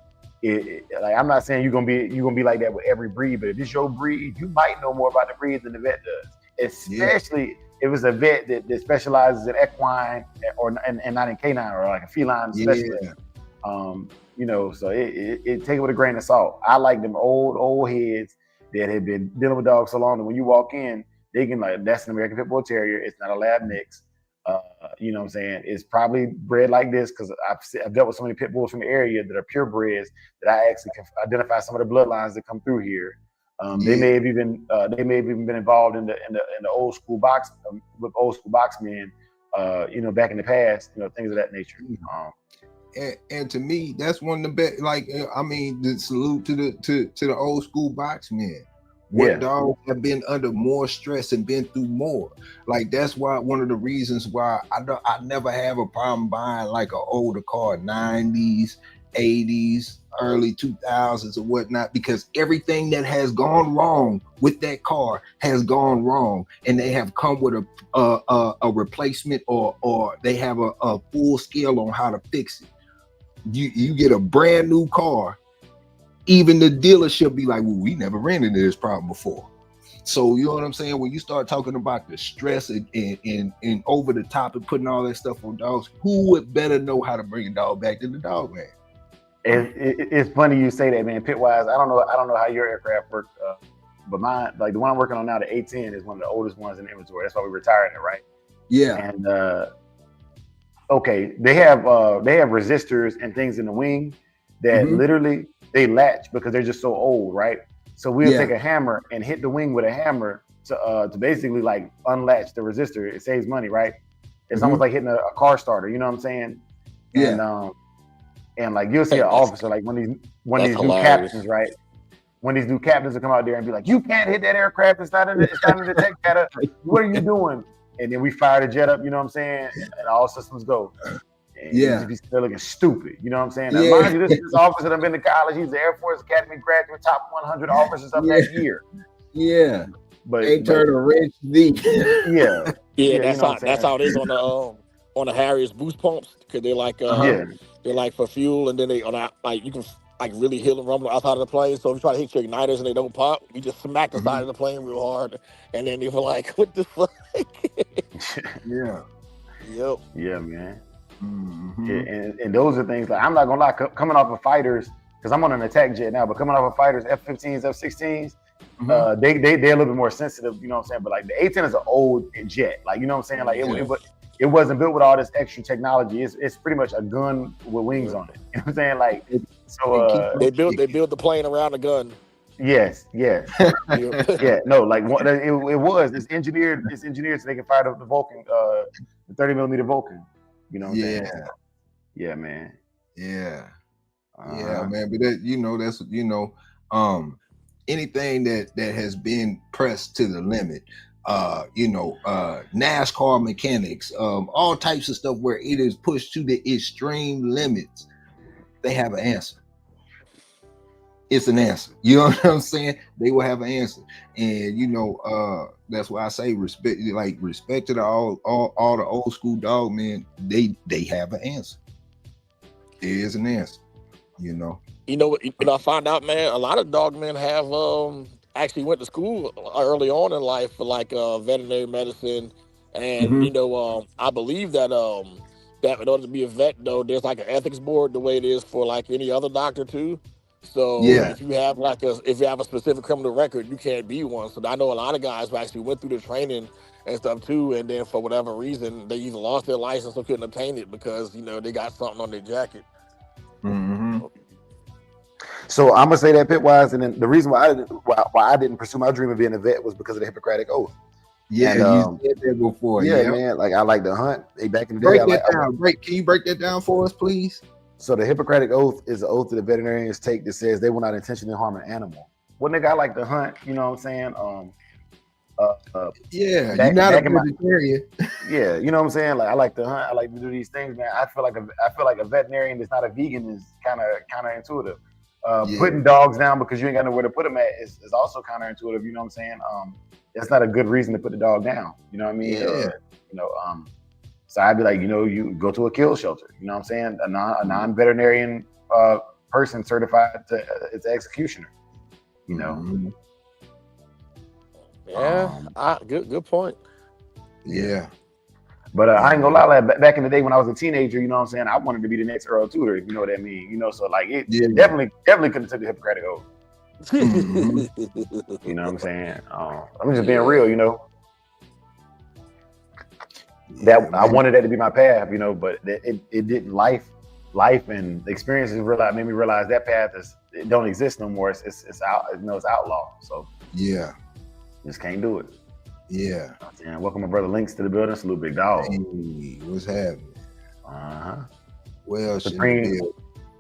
like, I'm not saying you're gonna be like that with every breed, but if it's your breed, you might know more about the breed than the vet does. Especially if it's a vet that specializes in equine and not in canine, or like a feline specialist. You know, so it take it with a grain of salt. I like them old heads that have been dealing with dogs so long that when you walk in, they can, like, that's an American Pit Bull Terrier. It's not a lab mix. You know what I'm saying? It's probably bred like this, because I've dealt with so many pit bulls from the area that are purebreds that I actually can identify some of the bloodlines that come through here. They may have even been involved in the old school box with old school boxmen, you know, back in the past, you know, things of that nature. And to me, that's one of the best. Like, I mean, the salute to the old school boxmen. What dogs have been under more stress and been through more. Like, that's why one of the reasons why I never have a problem buying like an older car, 90s, 80s, early 2000s or whatnot, because everything that has gone wrong with that car has gone wrong, and they have come with a replacement, or they have a full scale on how to fix it. You get a brand new car, even the dealership be like, well, we never ran into this problem before. So you know what I'm saying? When you start talking about the stress and over the top and putting all that stuff on dogs, who would better know how to bring a dog back than the dog man? It's funny you say that, man. Pit-wise, I don't know how your aircraft work, but mine, like the one I'm working on now, the A10, is one of the oldest ones in inventory. That's why we retired it, right? Yeah. And okay, they have resistors and things in the wing that literally they latch because they're just so old, right? So we'll take a hammer and hit the wing with a hammer to basically like unlatch the resistor. It saves money, right? It's almost like hitting a car starter. You know what I'm saying? Yeah. And like you'll see an officer, like one of these new captains, right? When these new captains will come out there and be like, "You can't hit that aircraft. It's not in the tech data. What are you doing?" And then we fire the jet up. You know what I'm saying? And all systems go. And you be still looking stupid. You know what I'm saying? Now, mind you, this officer that been to college. He's the Air Force Academy graduate, top 100 officers of that year. Yeah. But they turn a wrench V. That's how it is on the Harriers boost pumps, because they're like they're like for fuel, and then they like you can like really heal and rumble outside of the plane. So if you try to hit your igniters and they don't pop, you just smack the side of the plane real hard, and then you're like, what the fuck? Yeah, man. And those are things like, I'm not gonna lie, coming off of fighters, because I'm on an attack jet now, but coming off of fighters, F-15s, F-16s, they're a little bit more sensitive, you know what I'm saying? But like the A-10 is an old jet, like, you know what I'm saying? Like it wasn't built with all this extra technology. It's pretty much a gun with wings on it. You know what I'm saying? Like, so they built the plane around the gun. Yes. Yeah. No, like it's engineered so they can fire the Vulcan, the 30mm Vulcan. You know what I'm saying? Yeah, man. Yeah, man. But that, that's anything that has been pressed to the limit. NASCAR mechanics, all types of stuff where it is pushed to the extreme limits. They have an answer. It's an answer. You know what I'm saying? They will have an answer. And that's why I say respect to all the old school dog men. They have an answer. There is an answer. I found out, man, a lot of dog men have actually went to school early on in life for like veterinary medicine, and I believe that that in order to be a vet, though, there's like an ethics board the way it is for like any other doctor too. So Yeah. if you have a specific criminal record, you can't be one. So I know a lot of guys who actually went through the training and stuff too, and then for whatever reason they either lost their license or couldn't obtain it because they got something on their jacket. Mm-hmm. So I'm gonna say that Pitwise, and then the reason why I didn't pursue my dream of being a vet was because of the Hippocratic Oath. Yeah, And, you said that before. Yeah, Yep. man. Like I like to hunt. Back in the day, Break that down. Can you break that down for us, please? So the Hippocratic Oath is an oath that the veterinarians take that says they will not intentionally harm an animal. Well, nigga, I like to hunt. You know what I'm saying? Yeah, you're not a vegetarian. Yeah, you know what I'm saying? Like I like to hunt. I like to do these things, man. I feel like a veterinarian that's not a vegan is kind of counterintuitive. Putting dogs down because you ain't got nowhere to put them at is also counterintuitive. You know what I'm saying? That's not a good reason to put the dog down. You know what I mean? Yeah. So I'd be like, you go to a kill shelter. You know what I'm saying? A non-veterinarian person certified as an executioner. You know. Mm-hmm. Yeah, good point. Yeah. But I ain't gonna lie, like, back in the day when I was a teenager, you know what I'm saying? I wanted to be the next Earl Tudor, if you know what I mean. So like it definitely couldn't take the Hippocratic Oath. Mm-hmm. You know what I'm saying? I'm just being real, That I wanted that to be my path, but it didn't. Life and the experiences made me realize that path it don't exist no more. It's out, it's outlawed. So yeah, just can't do it. Yeah. And welcome my brother Links to the building. Salute big dog. Hey, what's happening? Well, Supreme.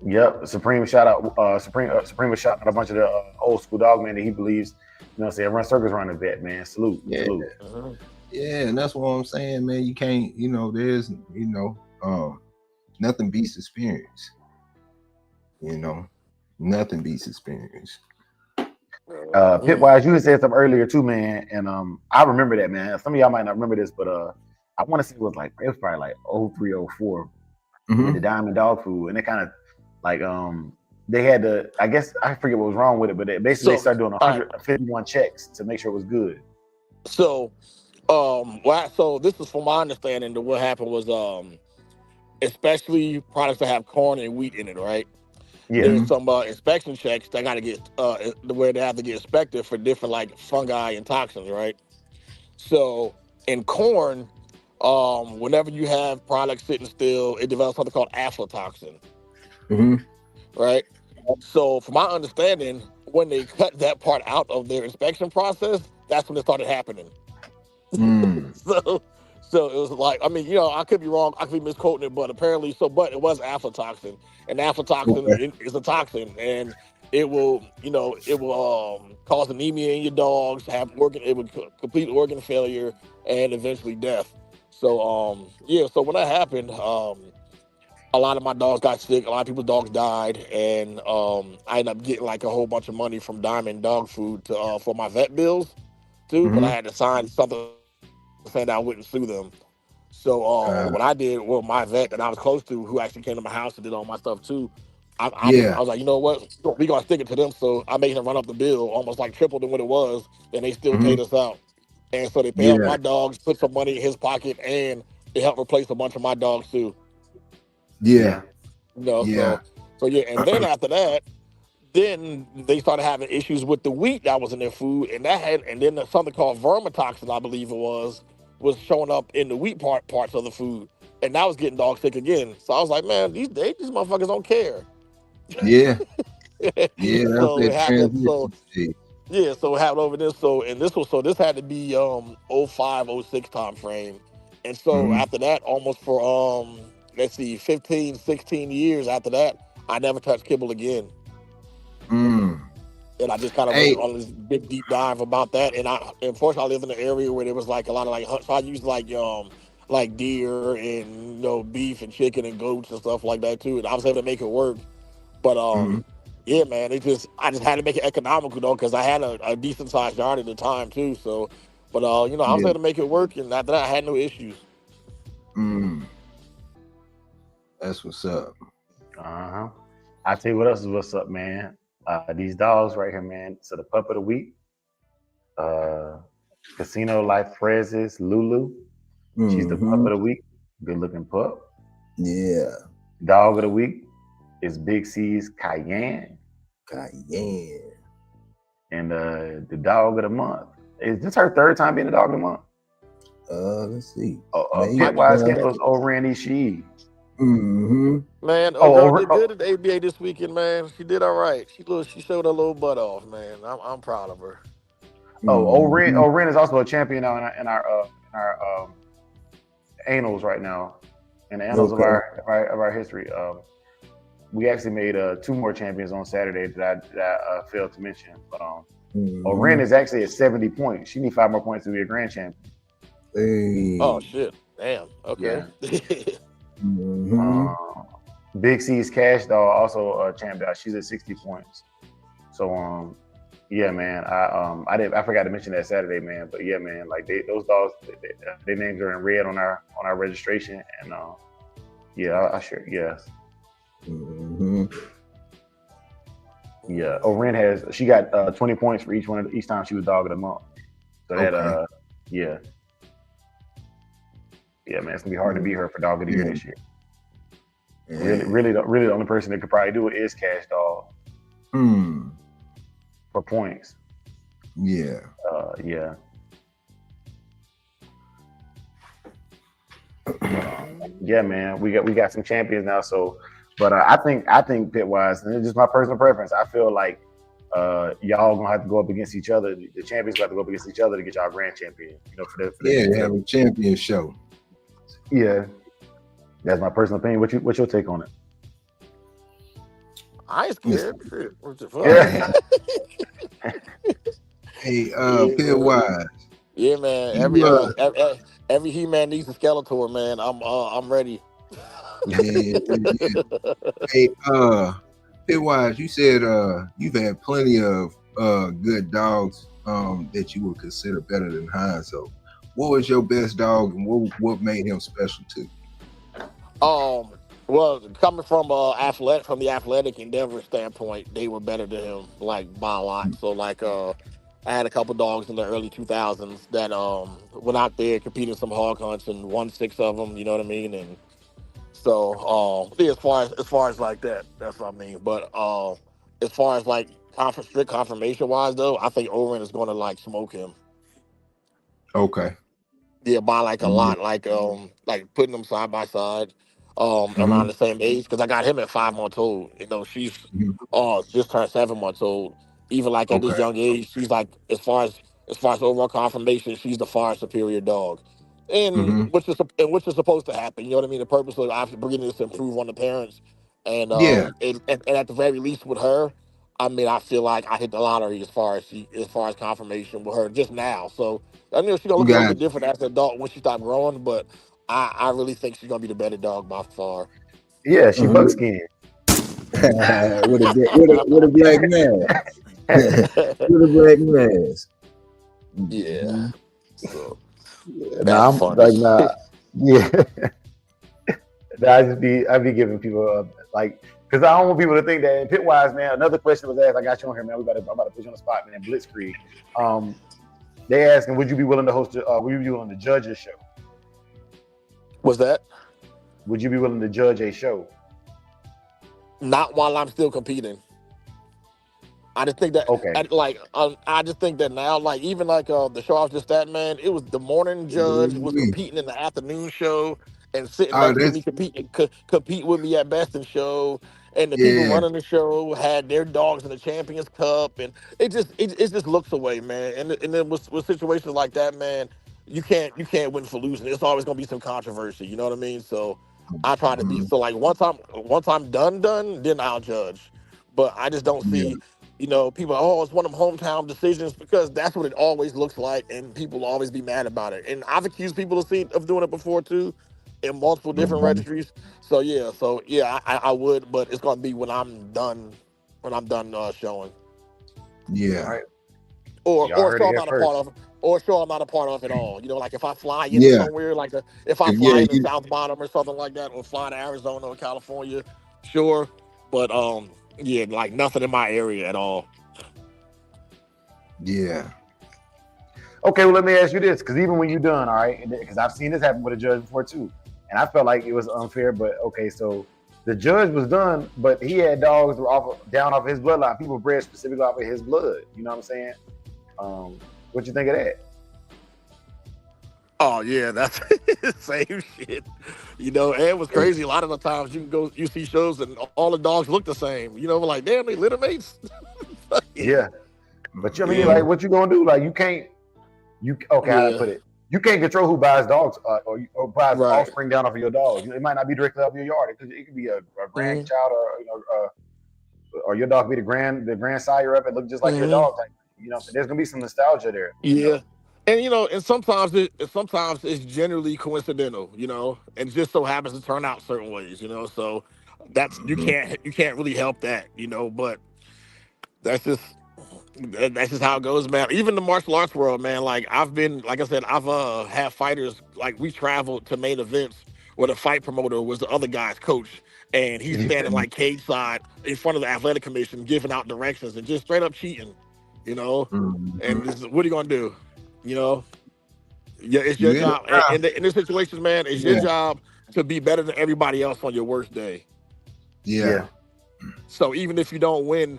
Yep, Supreme shout out. Supreme was shouting out a bunch of the old school dog man that he believes, run circles around the vet, man. Salute. Yeah, and that's what I'm saying, man. You can't, there's, nothing beats experience. Nothing beats experience. Pitwise, you said something earlier too, man, and I remember that, man. Some of y'all might not remember this, but I want to say it was probably like 03, 04 with the Diamond Dog Food, and it kind of like they had to, I guess I forget what was wrong with it, but they started doing 151 checks to make sure it was good. So so this is from my understanding that what happened was especially products that have corn and wheat in it, right? Yeah. There's some inspection checks that got to get where they have to get inspected for different like fungi and toxins, right? So in corn, whenever you have products sitting still, it develops something called aflatoxin, right? So from my understanding, when they cut that part out of their inspection process, that's when it started happening. So it was like, I mean, I could be wrong, I could be misquoting it, but apparently, but it was aflatoxin, and aflatoxin is a toxin, and it will cause anemia in your dogs, it would complete organ failure, and eventually death. So so when that happened, a lot of my dogs got sick, a lot of people's dogs died, and I ended up getting like a whole bunch of money from Diamond Dog Food for my vet bills too, but I had to sign something saying that I wouldn't sue them. So what I did, my vet that I was close to, who actually came to my house and did all my stuff too, I was like, you know what, we gonna stick it to them. So I made him run up the bill, almost like triple than what it was, and they still paid us out. And so they paid out my dogs, put some money in his pocket, and they helped replace a bunch of my dogs too. Yeah. So and then after that, then they started having issues with the wheat that was in their food, and then something called vermitoxin, I believe it was showing up in the wheat parts of the food, and that was getting dogs sick again. So I was like, man, these motherfuckers don't care. Yeah. So it happened. So it happened over this. So this had to be 05, 06 time frame, and so after that, almost for 15, 16 years after that, I never touched kibble again. And I just kind of went on this big deep dive about that. And unfortunately I live in an area where there was like a lot of like hunt. So I used like deer and beef and chicken and goats and stuff like that too. And I was able to make it work. But yeah, man, I just had to make it economical though, because I had a decent sized yard at the time too. So, but I was able to make it work, and after that I had no issues. That's what's up. I tell you what else is what's up, man. These dogs right here, man. So the pup of the week, Casino Life Frezes Lulu. She's the pup of the week. Good looking pup. Yeah. Dog of the week is Big C's Cayenne. Cayenne. And the dog of the month. Is this her third time being the dog of the month? Let's see. Pitwise Kennels Oren Ishii. Mm-hmm. Man, girl did good at the ABA this weekend, man. She did all right. She showed her little butt off, man. I'm proud of her. Oren is also a champion now in our annals right now, in the annals of our history. We actually made 2 more champions on Saturday that I failed to mention. But Oren is actually at 70 points. She needs 5 more points to be a grand champion. Hey. Oh shit! Damn. Okay. Yeah. Big C's Cash Doll also a champion. She's at 60 points. So yeah, man. I forgot to mention that Saturday, man. But yeah, man. Like those dogs, their names are in red on our registration, and yeah, I sure yes. Yeah, Oren she got 20 points for each time she was dog of the month. So that yeah, man, it's gonna be hard to beat her for dog of the year this year. Really, the only person that could probably do it is Cash Dog. For points. Yeah. Yeah. Yeah, man. We got some champions now. So, but I think Pitwise, and it's just my personal preference. I feel like y'all gonna have to go up against each other. The champions have to go up against each other to get y'all grand champion. You know, for the have a champion show. Yeah. That's my personal opinion. What's your take on it? I ain't scared. What the fuck? Hey, Pitwise. Yeah, man. Every He-Man needs a Skeletor, man. I'm ready. Yeah. Hey, Pitwise, you said you've had plenty of good dogs that you would consider better than Heinz. So, what was your best dog, and what made him special too? Well, coming from the athletic endeavor standpoint, they were better than him, like by a lot. So, like, I had a couple dogs in the early 2000s that went out there competing some hog hunts and won 6 of them. You know what I mean? And so, yeah, as far as like that, that's what I mean. But as far as like strict confirmation wise, though, I think Oren is going to like smoke him. Okay. Yeah, by like a lot, like putting them side by side, around the same age. Because I got him at 5 months old. You know, she's just turned 7 months old. Even like at this young age, she's like as far as overall confirmation, she's the far superior dog, and which is supposed to happen. You know what I mean? The purpose of after breeding is to improve on the parents, and and at the very least with her, I mean, I feel like I hit the lottery as far as confirmation with her just now. So I know she's gonna look a little bit different as an adult when she stopped growing, but I really think she's gonna be the better dog by far. Yeah, she buckskin. with a black mask. With a black mask. Yeah. So, I'm like, yeah. I'd be giving people like, because I don't want people to think that. Pitwise, man. Another question was asked. I got you on here, man. I'm about to put you on the spot, man. Blitzkrieg. They asking, would you be willing to host? Would you be willing to judge a show? What's that? Would you be willing to judge a show? Not while I'm still competing. I just think that, I just think that now, like, even like the show I was just at, man, it was the morning judge was competing in the afternoon show and sitting next to me compete with me at Best in Show, and the people running the show had their dogs in the Champions Cup, and it just looks away, man. And then with situations like that, man, you can't win for losing. It's always gonna be some controversy. You know what I mean? So I try to be so like once I'm done, then I'll judge. But I just don't see. You know, people it's one of them hometown decisions, because that's what it always looks like, and people will always be mad about it. And I've accused people of doing it before too, in multiple different registries. So yeah, I would, but it's gonna be when I'm done showing. Yeah. Right. Or show I'm not a part of, or show I'm not a part of at all. You know, like if I fly in somewhere, like if I fly into South Bottom or something like that, or fly to Arizona or California, sure. But yeah, like nothing in my area at all. Yeah. Okay, well, let me ask you this, because even when you're done, all right, because I've seen this happen with a judge before too, and I felt like it was unfair, but okay, so the judge was done, but he had dogs down off his bloodline. People bred specifically off of his blood. You know what I'm saying? What you think of that? Oh yeah, that's same shit. You know, and it was crazy. A lot of the times you see shows and all the dogs look the same. You know, like damn, they litter mates. Yeah, but you I mean, Yeah. like, what you gonna do? Like, you can't. How do I put it? You can't control who buys dogs or buys Right. offspring down off of your dogs. It might not be directly off your yard. It could be a grandchild or your dog be the grandsire of it, look just like your dog. Like, you know, there's gonna be some nostalgia there. Yeah. You know? And you know, and sometimes it's generally coincidental, you know, and it just so happens to turn out certain ways, you know. So that's you can't really help that, you know, but that's just how it goes, man. Even the martial arts world, man, like like I said, I've had fighters, like we traveled to main events where the fight promoter was the other guy's coach, and he's standing like cage side in front of the athletic commission giving out directions and just straight up cheating, you know. And what are you gonna do? You know, yeah, it's your job. And in this situations, man, it's your job to be better than everybody else on your worst day. Yeah. So even if you don't win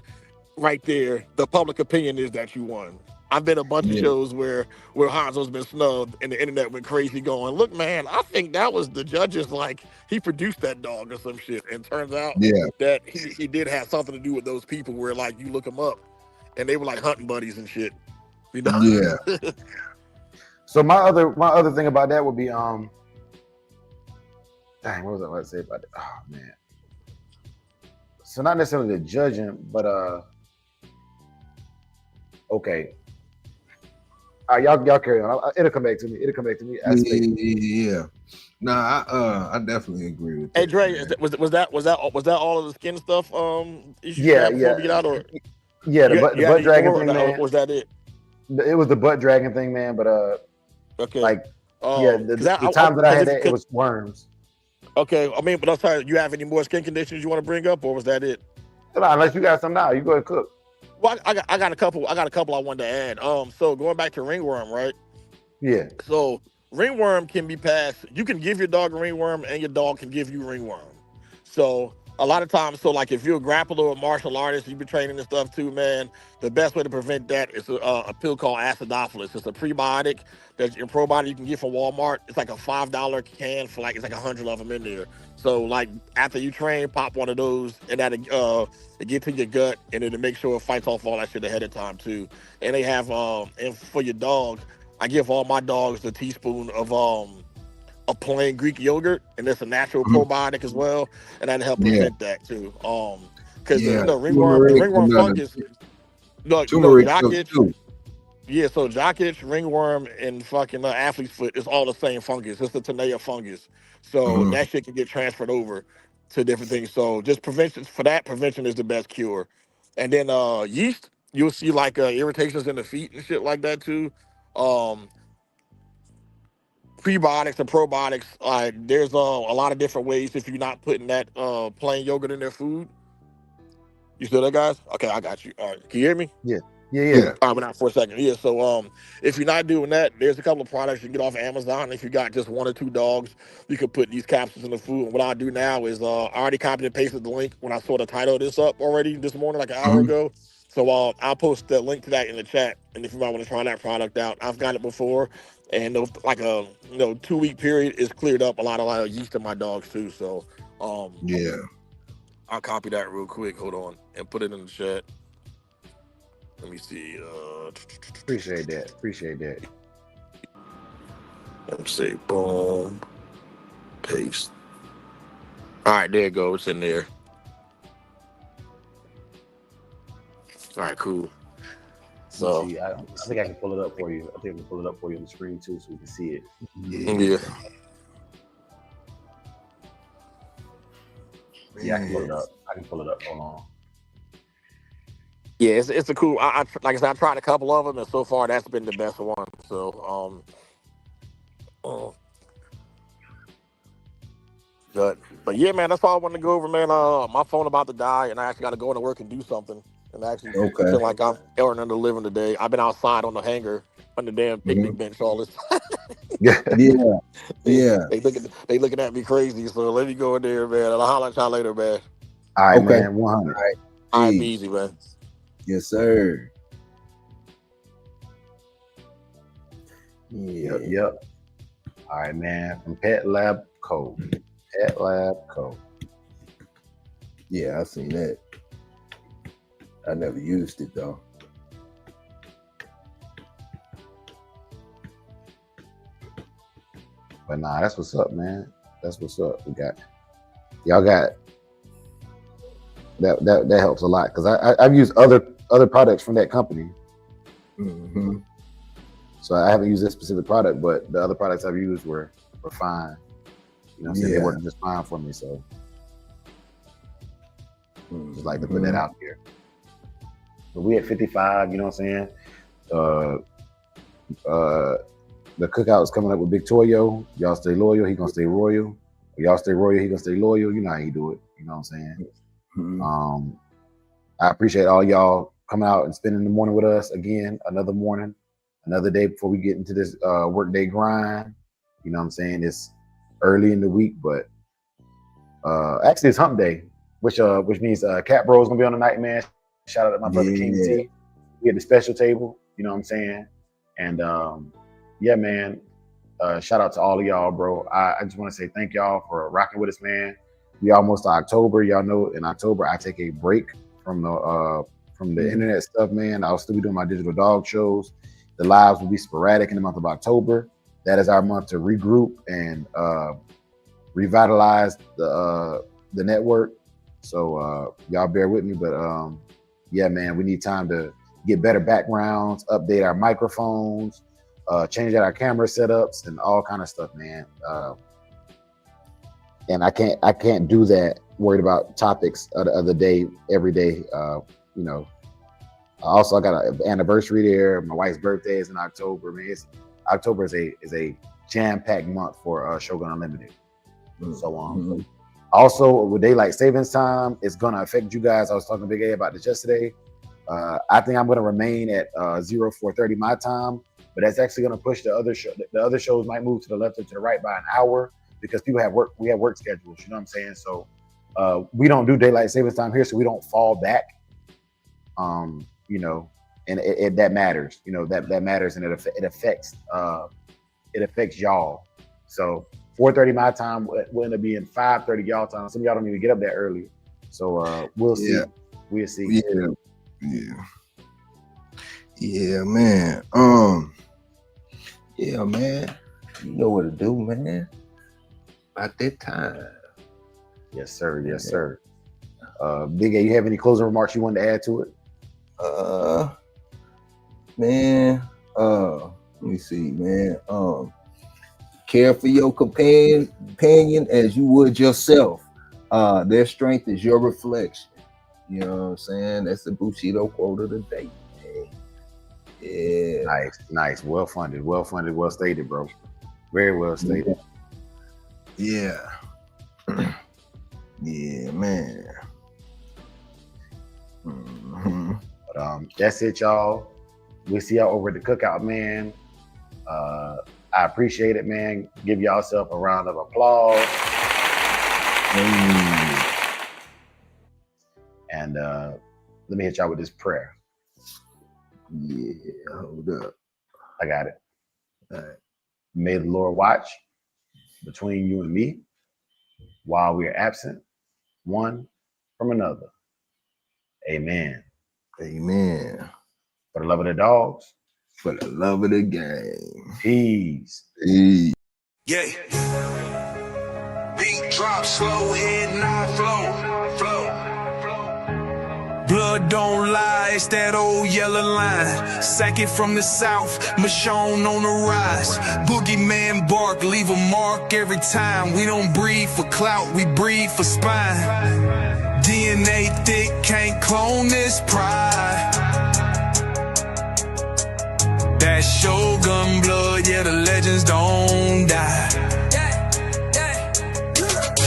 right there, the public opinion is that you won. I've been a bunch of shows where Hanzo's been snubbed and the internet went crazy going, look, man, I think that was the judges, like he produced that dog or some shit. And turns out that he did have something to do with those people where like you look them up and they were like hunting buddies and shit. You know? Yeah. So my other thing about that would be dang, what was I about to say about that? Oh man. So not necessarily the judging, but okay. All right, y'all carry on. It'll come back to me. Yeah. Nah, I definitely agree with that. Hey Dre, was that all of the skin stuff? Yeah. We get out, or the butt dragging thing, man. Was that it? It was the butt dragging thing, man. But okay, like the time that I had it was worms. Okay, I mean, but I'm sorry. You have any more skin conditions you want to bring up, or was that it? Unless you got some now, you go ahead cook. Well, I got a couple. I got a couple I wanted to add. So going back to ringworm, right? Yeah. So ringworm can be passed. You can give your dog a ringworm, and your dog can give you ringworm. So a lot of times, so like if you're a grappler or a martial artist, you've been training and stuff too, man. The best way to prevent that is a pill called acidophilus. It's a prebiotic that's in probiotic you can get from Walmart. It's like a $5 can for like it's like 100 of them in there. So like after you train, pop one of those, and that it get to your gut, and it'll make sure it fights off all that shit ahead of time too. And they have and for your dog, I give all my dogs a teaspoon of plain Greek yogurt, and it's a natural probiotic as well, and that'll help prevent that too. Because the ringworm fungus, jock itch. Yeah, so jock itch, ringworm, and fucking athlete's foot is all the same fungus. It's the Tenea fungus. So that shit can get transferred over to different things. So just prevention is the best cure. And then yeast, you'll see like irritations in the feet and shit like that too. Prebiotics and probiotics, there's a lot of different ways if you're not putting that plain yogurt in their food. You still there, guys? Okay, I got you. All right, can you hear me? Yeah. All right, but not for a second. Yeah, so if you're not doing that, there's a couple of products you can get off of Amazon. If you got just 1 or 2 dogs, you can put these capsules in the food. And what I do now is I already copied and pasted the link when I saw the title of this up already this morning, like an hour ago. So I'll post the link to that in the chat. And if you might want to try that product out, I've got it before. And like a 2-week period, it's cleared up a lot of yeast in my dogs too. So I'll copy that real quick. Hold on, and put it in the chat. Let me see. Appreciate that. Let me see. Boom. Paste. All right, there it goes. It's in there. All right, cool. So I think I can pull it up for you. I think I can pull it up for you on the screen too, so you can see it. Yeah. Yeah, I can pull it up. Hold on. Yeah, it's a cool. I like I said, I tried a couple of them, and so far that's been the best one. So but yeah, man, that's all I wanted to go over, man. My phone about to die, and I actually got to go into work and do something. and actually Okay. feel like I'm earning the living today. I've been outside on the hanger on the damn picnic bench all this time. Yeah. Yeah. Yeah. They looking at me crazy. So let me go in there, man. I'll holler at y'all later, man. All right, Okay. man. 100. All right, Peace. be easy, man. Yes, sir. Yep. Yep. All right, man. From Pet Lab Co. Pet Lab Co. Yeah, I seen that. I never used it though. But nah, that's what's up, man. That's what's up. We got y'all got that helps a lot because I've used other products from that company. Mm-hmm. So I haven't used this specific product, but the other products I've used were fine. You know what I'm saying? They worked just fine for me. So just like to put that out there. But we at 55, you know what I'm saying? The cookout is coming up with Big Toyo. Y'all stay loyal, he gonna stay royal. Y'all stay royal, he gonna stay loyal. You know how he do it. You know what I'm saying? Mm-hmm. I appreciate all y'all coming out and spending the morning with us again. Another morning, another day before we get into this workday grind. You know what I'm saying? It's early in the week, but actually it's hump day, which means Cat Bro's gonna be on the night, man. Shout out to my brother King T. We at the special table, you know what I'm saying? And yeah, man. Shout out to all of y'all, bro. I just want to say thank y'all for rocking with us, man. We almost to October. Y'all know in October I take a break from the internet stuff, man. I'll still be doing my digital dog shows. The lives will be sporadic in the month of October. That is our month to regroup and revitalize the network. So y'all bear with me, but yeah, man, we need time to get better backgrounds, update our microphones, change out our camera setups and all kind of stuff, man. And I can't do that worried about topics of the day every day. You know, also I got an anniversary there. My wife's birthday is in October, man. October is a jam-packed month for Shogun Unlimited. So also with daylight savings time, it's gonna affect you guys. I was talking to Big A about this yesterday. I think I'm gonna remain at 04:30 my time, but that's actually gonna push the other shows might move to the left or to the right by an hour because people have work. We have work schedules. You know what I'm saying? So we don't do daylight savings time here, so we don't fall back. You know, and that matters. You know that matters, and it affects y'all. So 4:30 my time will end up being 5:30 y'all time. Some of y'all don't even get up that early. So we'll see. We'll see. Yeah, man. Yeah, man. You know what to do, man. About that time. Yes, sir. Yes, sir. Big A, you have any closing remarks you wanted to add to it? Man. Let me see, man. Care for your companion as you would yourself. Their strength is your reflection. You know what I'm saying? That's the Bushido quote of the day. Man. Yeah. Nice. Well funded, well stated, bro. Very well stated. Yeah. Yeah, man. But that's it, y'all. We'll see y'all over at the cookout, man. I appreciate it, man. Give yourself a round of applause. And let me hit y'all with this prayer. Yeah, hold up. I got it. All right. May the Lord watch between you and me while we are absent one from another. Amen. Amen. For the love of the dogs. For the love of the game. Peace. Peace. Yeah. Beat drop slow, head not flow. Blood don't lie, it's that old yellow line. Sack it from the south, Michonne on the rise. Boogeyman bark, leave a mark every time. We don't breed for clout, we breed for spine. DNA thick, can't clone this pride. That Shogun blood, yeah, the legends don't die.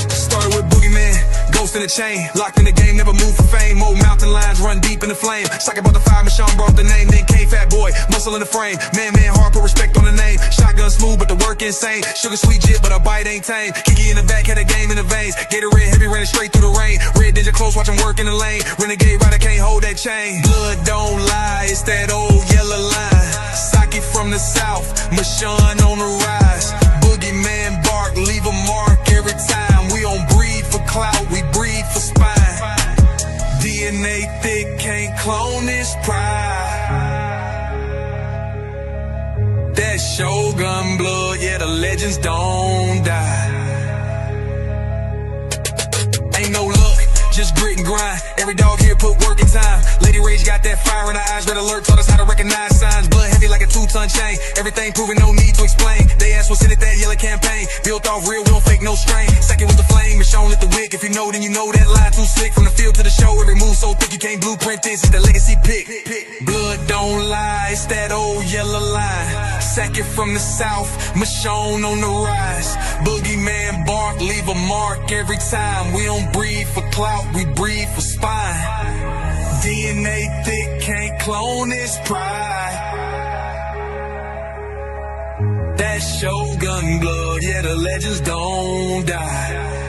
Started with Boogeyman, ghost in the chain. Locked in the game, never move for fame. More mountain lions run deep in the flame. Sock about the fire, Michonne brought the name. Then came fat boy, muscle in the frame. Man, hard, put respect on the name. Shotgun smooth, but the work insane. Sugar sweet jit, but a bite ain't tame. Kiki in the back, had a game in the veins. Gatorade heavy, ran it straight through the rain. Red Ninja close, watch him work in the lane. Renegade rider can't hold that chain. Blood don't lie, it's that old yellow line. Saki from the south, Michonne on the rise. Boogeyman bark, leave a mark every time. We don't breed for clout, we breed for spine. DNA thick, can't clone this pride. That Shogun blood, yeah, the legends don't die. Ain't no luck, just grit and grind. Every dog here put work in time. Lady Rage got that fire in her eyes. Red alert taught us how to recognize signs. Blood heavy like a 2-ton chain. Everything proven, no need to explain. They asked what's in it, that yellow campaign. Built off real, we don't fake no strain. Second with the flame, Michonne lit the wick. If you know, then you know that line too slick. From the field to the show, every move so thick you can't blueprint this. It's the legacy pick. Blood don't lie, it's that old yellow line. Second from the south, Michonne on the rise. Boogeyman bark, leave a mark every time. We don't breed for clout, we breed for spine. DNA thick, can't clone this pride. That Shogun blood, yeah, the legends don't die.